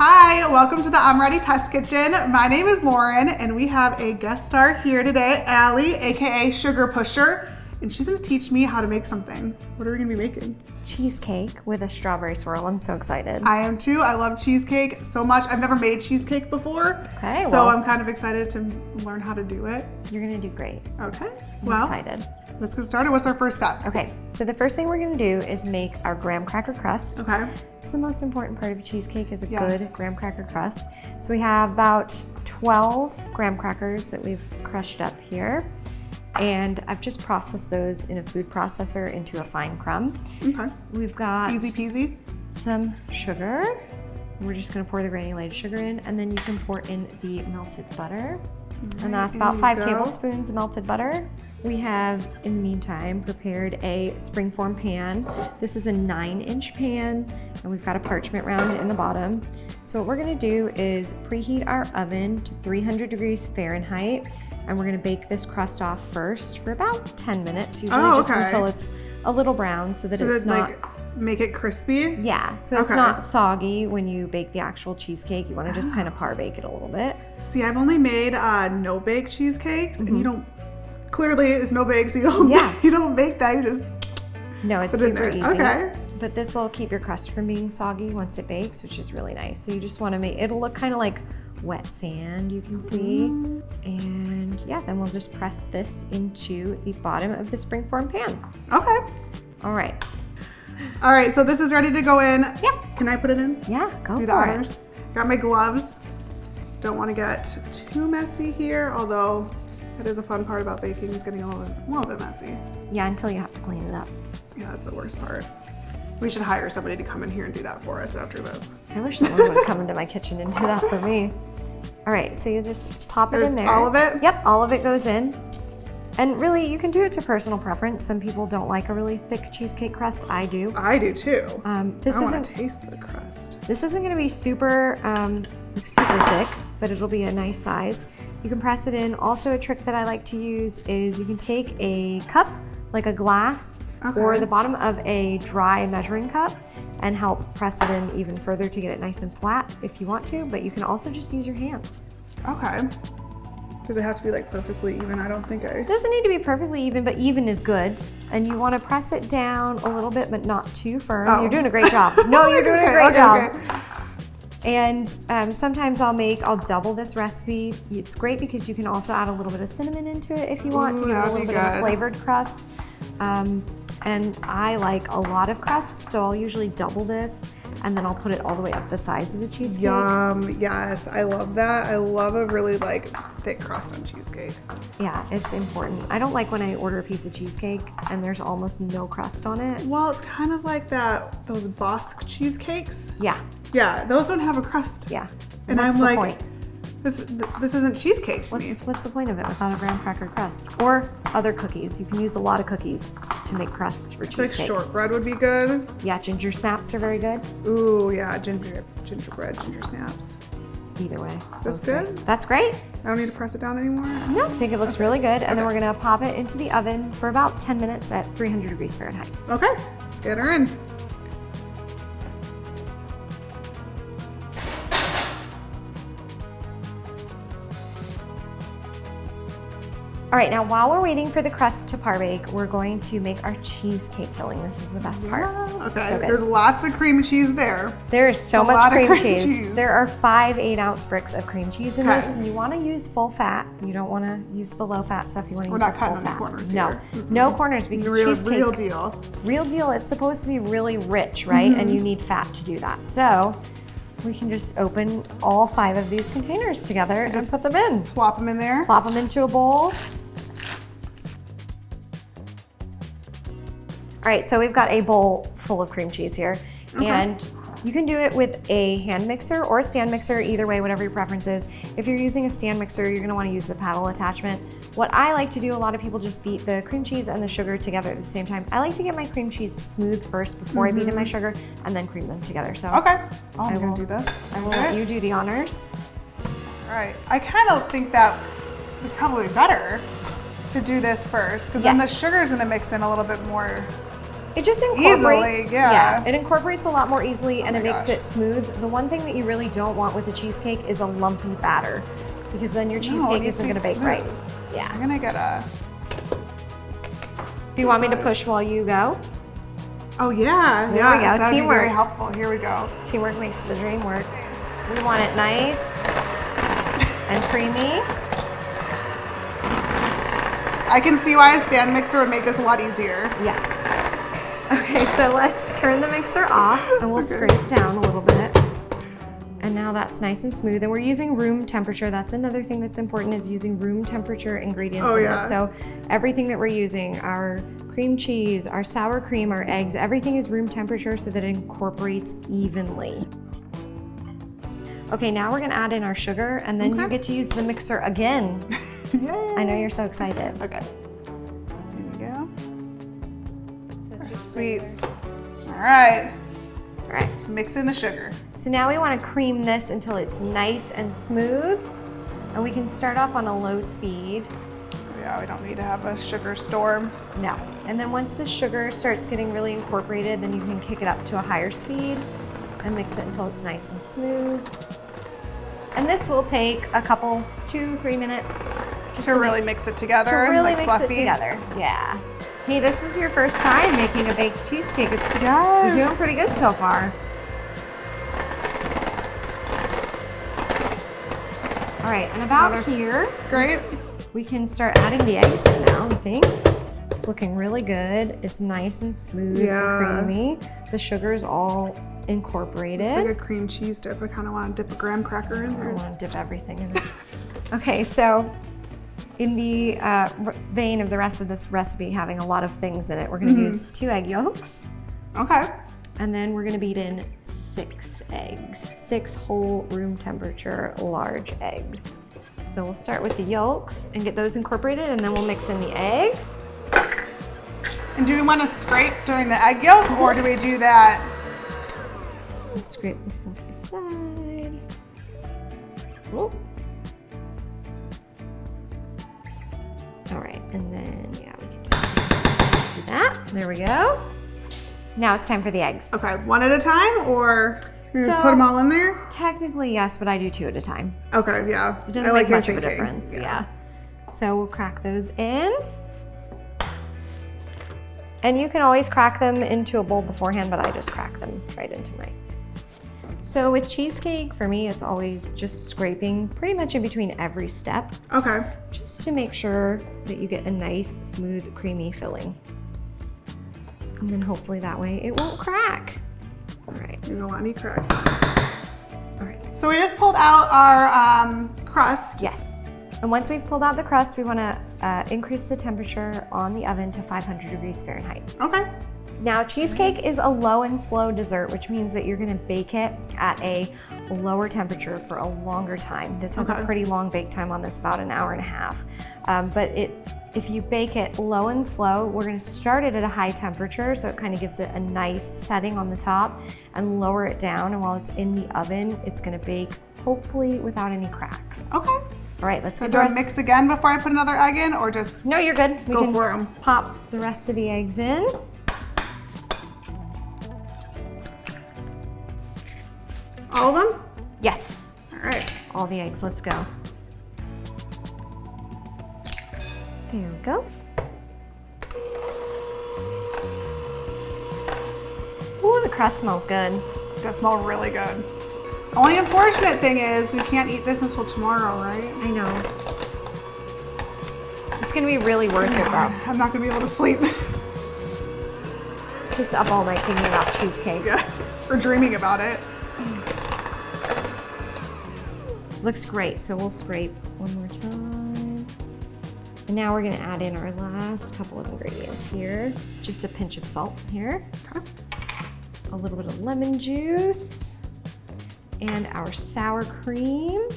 Hi, welcome to the Amoretti Test Kitchen. My name is Lauren, and we have a guest star here today, Allie, aka Sugar Pusher, and she's gonna teach me how to make something. What are we gonna be making? Cheesecake with a strawberry swirl. I'm so excited. I am too. I love cheesecake so much. I've never made cheesecake before, Okay, so well, I'm kind of excited to learn how to do it. you're gonna do great. Okay, I'm excited. Let's get started. What's our first step? Okay, so the first thing we're gonna do is make our graham cracker crust. Okay. It's the most important part of a cheesecake is a Yes. good graham cracker crust. So we have about 12 graham crackers that we've crushed up here. And I've just processed those in a food processor into a fine crumb. Okay. We've got Easy peasy. some sugar. We're just gonna pour the granulated sugar in, and then you can pour in the melted butter. And that's about 5 tablespoons of melted butter. We have, in the meantime, prepared a springform pan. This is a 9-inch pan, and we've got a parchment round in the bottom. So what we're gonna do is preheat our oven to 300 degrees Fahrenheit, and we're gonna bake this crust off first for about 10 minutes, usually just until it's a little brown so that it's not... like, make it crispy? Yeah, so it's not soggy when you bake the actual cheesecake. You want to just kind of par bake it a little bit. See, I've only made no-bake cheesecakes, and you don't, clearly it's no-bake, so you don't, you don't bake that, you just No, it's put it in super there. easy. Okay. But this will keep your crust from being soggy once it bakes, which is really nice. So you just want to make, it'll look kind of like wet sand, you can see. And yeah, then we'll just press this into the bottom of the springform pan. Okay. All right. All right, so this is ready to go in. Yeah. Can I put it in? Yeah, go Do the for honors. it. Got my gloves. Don't want to get too messy here, although that is a fun part about baking, is getting a little bit messy. Yeah, until you have to clean it up. Yeah, that's the worst part. We should hire somebody to come in here and do that for us after this. I wish someone would come into my kitchen and do that for me. All right, so you just pop it in there. All of it? Yep, all of it goes in. And really, you can do it to personal preference. Some people don't like a really thick cheesecake crust. I do. I do too. This I isn't want to taste the crust. This isn't going to be super super thick, but it'll be a nice size. You can press it in. Also, a trick that I like to use is you can take a cup, like a glass, or the bottom of a dry measuring cup, and help press it in even further to get it nice and flat if you want to. But you can also just use your hands. Okay. Does it have to be like perfectly even? I don't think It doesn't need to be perfectly even, but even is good. And you want to press it down a little bit, but not too firm. Oh. You're doing a great job. No, you're doing a great job. Okay. And sometimes I'll double this recipe. It's great because you can also add a little bit of cinnamon into it if you want to get a little bit of a flavored crust. And I like a lot of crust, so I'll usually double this, and then I'll put it all the way up the sides of the cheesecake. Yum, yes, I love that. I love a really like thick crust on cheesecake. Yeah, it's important. I don't like when I order a piece of cheesecake and there's almost no crust on it. Well, it's kind of like those Bosque cheesecakes. Yeah. Yeah, those don't have a crust. Yeah. And what's I'm the like, point? this isn't cheesecake to me. What's the point of it without a graham cracker crust? Or other cookies. You can use a lot of cookies to make crusts for cheesecake. Like shortbread would be good. Yeah, ginger snaps are very good. Ooh, yeah, gingerbread, ginger snaps. Either way. That's good? That's great. I don't need to press it down anymore? No, I think it looks really good. And then we're gonna pop it into the oven for about 10 minutes at 300 degrees Fahrenheit. Okay, let's get her in. All right, now while we're waiting for the crust to par bake, we're going to make our cheesecake filling. This is the best part. Okay, So good. there's lots of cream cheese there. There is so A much lot of cream cream cheese. cheese. There are 5 8-ounce bricks of cream cheese in this, Okay. and you want to use full fat. You don't want to use the low fat stuff. You want to We're use not the full cutting any fat. corners No, here. no corners because cheesecake. Real deal. Real deal. It's supposed to be really rich, right? And you need fat to do that. So we can just open all 5 of these containers together and put them in. Plop them in there. Plop them into a bowl. All right, so we've got a bowl full of cream cheese here. And you can do it with a hand mixer or a stand mixer, either way, whatever your preference is. If you're using a stand mixer, you're gonna wanna use the paddle attachment. What I like to do, a lot of people just beat the cream cheese and the sugar together at the same time. I like to get my cream cheese smooth first before I beat in my sugar and then cream them together. So Okay. Oh, I'm gonna do this. I will let you do the honors. All right. I kind of think that is probably better to do this first, because then the Yes. sugar is gonna mix in a little bit more It just incorporates. Easily, yeah. It incorporates a lot more easily and it makes gosh. it smooth. The one thing that you really don't want with a cheesecake is a lumpy batter because then your cheesecake isn't going to bake right. Yeah. I'm gonna get a. Do you want me to push while you go? Oh yeah, There yeah. we go. That'd be Teamwork. very helpful. Here we go. Teamwork makes the dream work. We want it nice and creamy. I can see why a stand mixer would make this a lot easier. Yes. Okay, so let's turn the mixer off and we'll Okay. scrape down a little bit. And now that's nice and smooth. And we're using room temperature. That's another thing that's important is using room temperature ingredients in this. So everything that we're using, our cream cheese, our sour cream, our eggs, everything is room temperature so that it incorporates evenly. Okay, now we're gonna add in our sugar and then you get to use the mixer again. Yay. I know you're so excited. Okay. Here we go. Sweet. All right. All right. Let's mix in the sugar. So now we want to cream this until it's nice and smooth. And we can start off on a low speed. Yeah, we don't need to have a sugar storm. No. And then once the sugar starts getting really incorporated, then you can kick it up to a higher speed and mix it until it's nice and smooth. And this will take a couple, 2-3 minutes. Just To really mix it together. To really like mix fluffy. it together. Yeah. Hey, this is your first time making a baked cheesecake. You're doing pretty good so far. All right, and about here, Great. we can start adding the eggs in now, I think. It's looking really good. It's nice and smooth and creamy. The sugar's all incorporated. It's like a cream cheese dip. I kind of want to dip a graham cracker in I there. want to dip everything in it. Okay, so in the vein of the rest of this recipe having a lot of things in it, we're going to use 2 egg yolks. Okay. And then we're going to beat in 6 eggs, 6 whole room temperature large eggs. So we'll start with the yolks and get those incorporated, and then we'll mix in the eggs. And do we want to scrape during the egg yolk, or do we do that? Let's scrape this off the side. Ooh. All right, and then yeah, we can just do that. There we go. Now it's time for the eggs. Okay, one at a time, or you just So- put them all in there? Technically, yes, but I do 2 at a time. Okay, yeah. It doesn't I like make your much of a thinking. difference. Yeah. So we'll crack those in. And you can always crack them into a bowl beforehand, but I just crack them right into mine. So with cheesecake, for me, it's always just scraping pretty much in between every step, Okay. just to make sure that you get a nice, smooth, creamy filling. And then hopefully that way it won't crack. All right. You don't want any cracks. All right. So we just pulled out our crust. Yes. And once we've pulled out the crust, we want to increase the temperature on the oven to 500 degrees Fahrenheit. Okay. Now, cheesecake is a low and slow dessert, which means that you're going to bake it at a lower temperature for a longer time. This has a pretty long bake time on this, about an hour and a half. But if you bake it low and slow, we're going to start it at a high temperature, so it kind of gives it a nice setting on the top, and lower it down. And while it's in the oven, it's going to bake hopefully without any cracks. Okay. All right, let's So get do the I rest. mix again before I put another egg in, or just No, you're good. We go can for them? pop the rest of the eggs in. All of them? Yes, All right. all the eggs. Let's go. There we go. Ooh, the crust smells good. That smells really good. Only unfortunate thing is we can't eat this until tomorrow, right? I know. It's gonna be really worth it though. I'm not gonna be able to sleep. Just up all night thinking about cheesecake. Yeah. Or dreaming about it. Looks great, so we'll scrape one more time. And now we're gonna add in our last couple of ingredients here. It's just a pinch of salt here. Okay. A little bit of lemon juice. And our sour cream.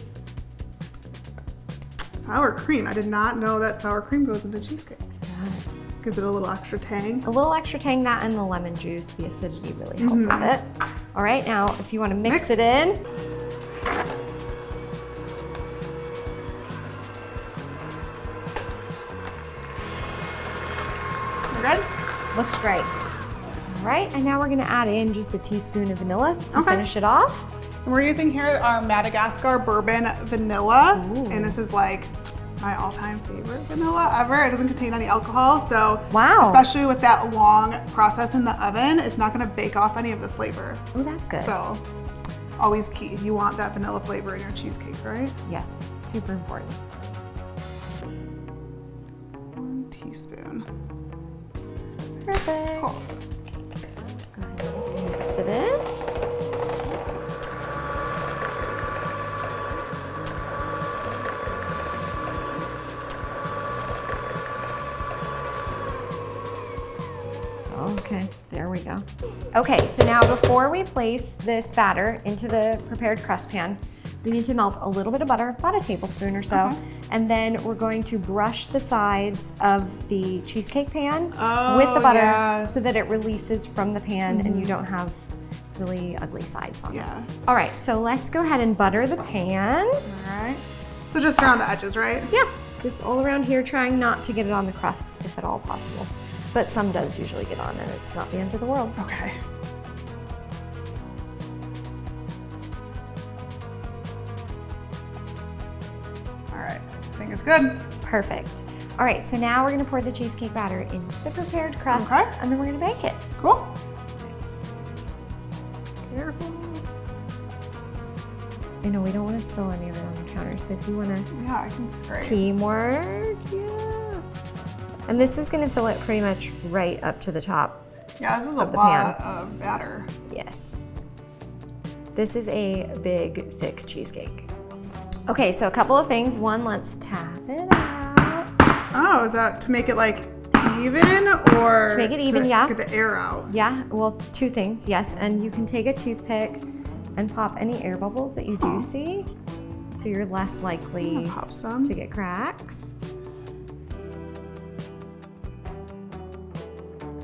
Sour cream. I did not know that sour cream goes into cheesecake. Yes. Gives it a little extra tang. A little extra tang, that and the lemon juice, the acidity really help with it. All right, now if you want to mix it in. We're good? Looks great. right, and now we're gonna add in just a teaspoon of vanilla to finish it off. And we're using here our Madagascar bourbon vanilla. Ooh. And this is like my all-time favorite vanilla ever. It doesn't contain any alcohol, so wow. Especially with that long process in the oven, it's not gonna bake off any of the flavor. Oh, that's good. So, always key. You want that vanilla flavor in your cheesecake, right? Yes, super important. 1 teaspoon. Perfect. Cool. Go ahead and mix it in. Okay, there we go. Okay, so now before we place this batter into the prepared crust pan, we need to melt a little bit of butter, about a tablespoon or so, and then we're going to brush the sides of the cheesecake pan with the butter so that it releases from the pan and you don't have really ugly sides on it. All right, so let's go ahead and butter the pan. All right. So just around the edges, right? Yeah, just all around here, trying not to get it on the crust if at all possible. But some does usually get on and it's not the end of the world. Okay. All right, I think it's good. Perfect. All right, so now we're gonna pour the cheesecake batter into the prepared crust and then we're gonna bake it. Cool. Careful. I know we don't wanna spill any of it on the counter, so if you wanna I can scrape. teamwork, And this is gonna fill it pretty much right up to the top. Yeah, this is a lot of batter. Yes. This is a big, thick cheesecake. Okay, so a couple of things. One, let's tap it out. Oh, is that to make it like even or to make it even, get the air out? Yeah, well, 2 things, yes. And you can take a toothpick and pop any air bubbles that you do see, so you're less likely pop some to get cracks.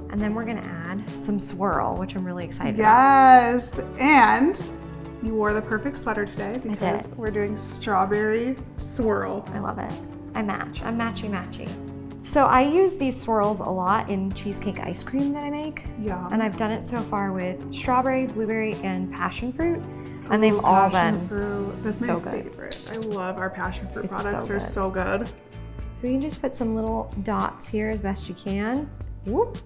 And then we're gonna add some swirl, which I'm really excited about. Yes, and you wore the perfect sweater today because we're doing strawberry swirl. I love it. I match. I'm matchy-matchy. So I use these swirls a lot in cheesecake ice cream that I make. Yeah. And I've done it so far with strawberry, blueberry, and passion fruit. And they've all been This is so my good. favorite. I love our passion fruit It's products. so They're good. so good. So you can just put some little dots here as best you can. Whoop.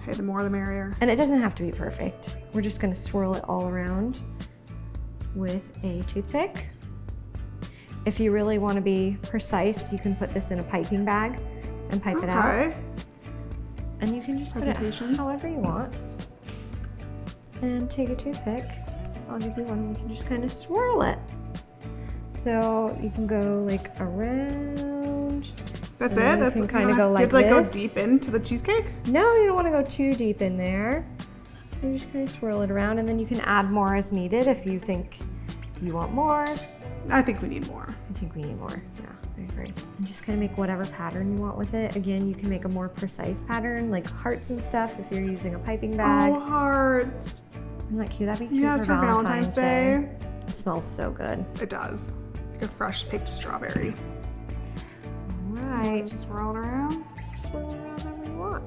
Hey, the more the merrier. And it doesn't have to be perfect. We're just gonna swirl it all around with a toothpick. If you really wanna be precise, you can put this in a piping bag and pipe it out. And you can just put it however you want. And take a toothpick. I'll give you one. You can just kind of swirl it. So you can go like around. That's it? You can kind of go like this? this. Go deep into the cheesecake? No, you don't want to go too deep in there. You just kind of swirl it around, and then you can add more as needed if you think you want more. I think we need more. I think we need more. Yeah, I agree. And just kind of make whatever pattern you want with it. Again, you can make a more precise pattern, like hearts and stuff, if you're using a piping bag. Oh, hearts. Isn't that cute? That'd be cute Yes, for Valentine's Day. It smells so good. It does. Like a fresh picked strawberry. All right. Just swirl it around. Swirl it around however you want.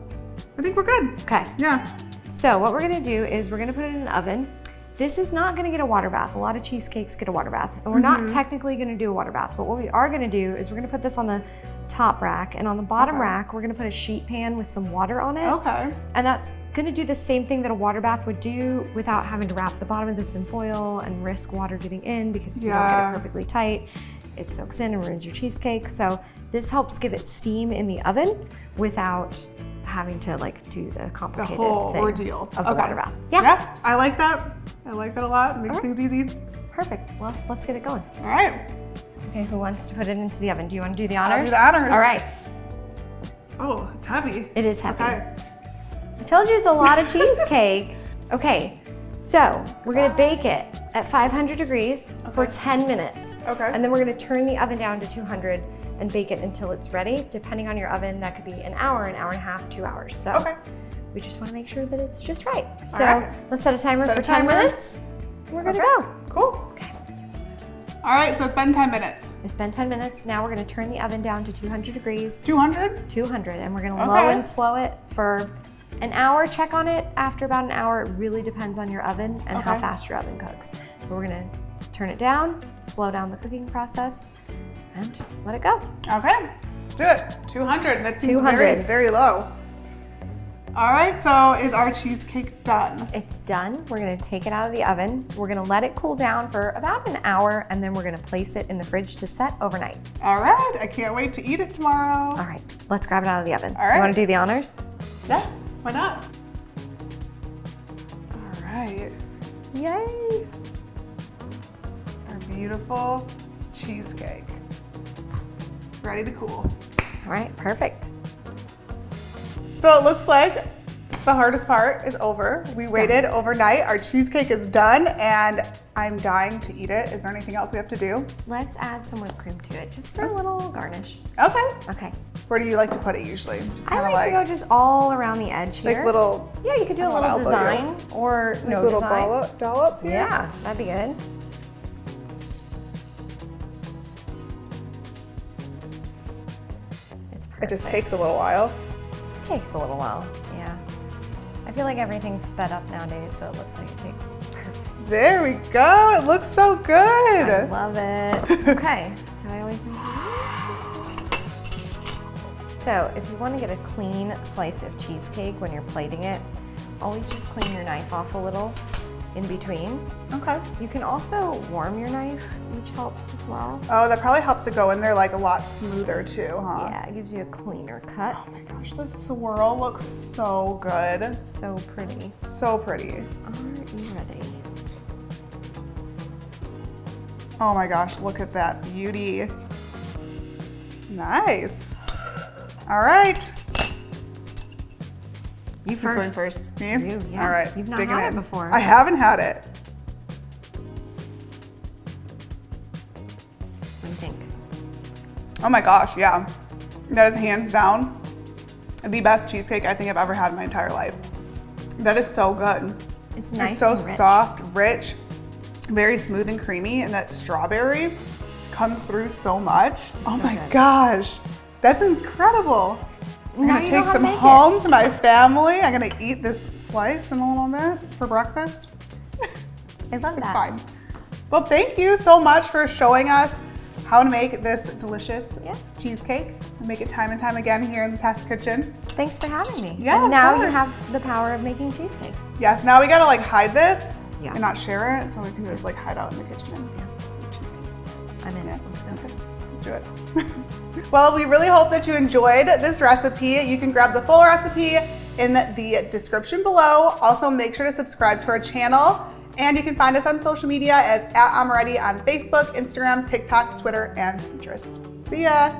I think we're good. Okay. Yeah. So what we're gonna do is we're gonna put it in an oven. This is not gonna get a water bath. A lot of cheesecakes get a water bath. And we're not technically gonna do a water bath, but what we are gonna do is we're gonna put this on the top rack, and on the bottom rack, we're gonna put a sheet pan with some water on it. Okay. And that's gonna do the same thing that a water bath would do without having to wrap the bottom of this in foil and risk water getting in, because if you don't get it perfectly tight, it soaks in and ruins your cheesecake. So this helps give it steam in the oven without having to like do the complicated thing ordeal of the water bath. Yeah, I like that. I like that a lot. It makes things easy. Perfect. Well, let's get it going. All right. Okay, who wants to put it into the oven? Do you want to do the honors? I'll do the honors. All right. Oh, it's heavy. It is heavy. Okay. I told you it's a lot of cheesecake. Okay, so we're gonna bake it at 500 degrees for 10 minutes. Okay. And then we're gonna turn the oven down to 200 and bake it until it's ready. Depending on your oven, that could be an hour and a half, 2 hours. So we just wanna make sure that it's just right. So let's set a timer for 10 minutes. We're good to go. Cool. Okay. All right, so it's been 10 minutes. It's been 10 minutes. Now we're gonna turn the oven down to 200 degrees. 200? 200, and we're gonna low and slow it for An hour, check on it after about an hour. It really depends on your oven and how Okay. fast your oven cooks. But we're gonna turn it down, slow down the cooking process, and let it go. Okay, let's do it. 200, that seems 200. very, very low. All right, so is our cheesecake done? It's done. We're gonna take it out of the oven. We're gonna let it cool down for about an hour, and then we're gonna place it in the fridge to set overnight. All right, I can't wait to eat it tomorrow. All right, let's grab it out of the oven. All right. You wanna do the honors? Yeah, why not? All right, Yay! our beautiful cheesecake. Ready to cool. All right, perfect. So it looks like the hardest part is over. We waited overnight. Our cheesecake is done and I'm dying to eat it. Is there anything else we have to do? Let's add some whipped cream to it, just for a little garnish. Okay. Okay. Where do you like to put it usually? Just I kind of like to go just all around the edge here. like little, Yeah, you could do a I don't little wanna elbow you. design or like no little design. dollops here. Yeah, that'd be good. It's perfect. It just takes a little while. Takes a little while, yeah. I feel like everything's sped up nowadays, so it looks like it takes perfect. There we go. It looks so good. I love it. Okay, so I always So if you want to get a clean slice of cheesecake when you're plating it, always just clean your knife off a little in between. Okay. You can also warm your knife, which helps as well. Oh, that probably helps it go in there like a lot smoother too, huh? Yeah, it gives you a cleaner cut. Oh my gosh, this swirl looks so good. So pretty. So pretty. Are you ready? Oh my gosh, look at that beauty. Nice. All right. You Who's going first. first? Me? You, yeah. All right. You've not digging had it in. before. I haven't had it. What do you think? Oh my gosh, yeah. That is hands down the best cheesecake I think I've ever had in my entire life. That is so good. It's nice It's so and rich. soft, rich, very smooth and creamy, and that strawberry comes through so much. Oh so my good. gosh, that's incredible. I'm Now gonna you know take how to some make it. home to my family. I'm gonna eat this slice in a little bit for breakfast. I love It's that. fine. Well, thank you so much for showing us how to make this delicious cheesecake. We make it time and time again here in the Test Kitchen. Thanks for having me. Yeah, and of now you course. have the power of making cheesecake. Yes, now we gotta like hide this Yeah. and not share it, so we can just like hide out in the kitchen and some cheesecake. I'm in Yeah. it. Let's go. Okay, let's do it. Well, we really hope that you enjoyed this recipe. You can grab the full recipe in the description below. Also, make sure to subscribe to our channel. And you can find us on social media as @Amoretti on Facebook, Instagram, TikTok, Twitter, and Pinterest. See ya!